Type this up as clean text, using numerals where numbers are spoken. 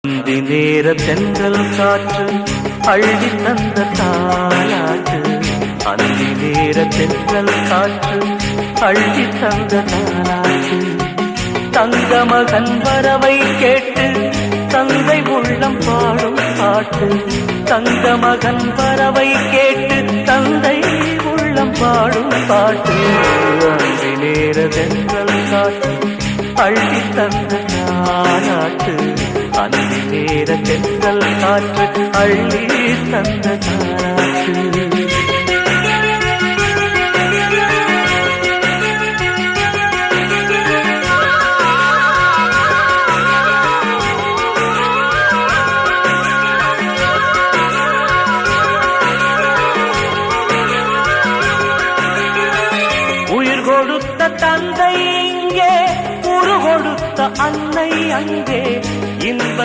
அந்தி நேர தென்றல் காற்று அள்ளி தந்த தாலாட்டு. அந்தி நேர தென்றல் காற்று அள்ளி தந்த தாலாட்டு. தங்க மகன் வரவை கேட்டு தந்தை உள்ளம் பாடும் பாட்டு. தங்க மகன் வரவை கேட்டு தந்தை உள்ளம் பாடும் பாட்டு. அந்தி நேர தென்றல் காற்று அள்ளி தந்த தாலாட்டு. அந்தி நேர தென்றல் காற்று அள்ளி தந்த தாலாட்டு. உயிர் கொடுத்த தந்தை இங்கே, உரு கொடுத்த அன்னை அங்கே. இன்ப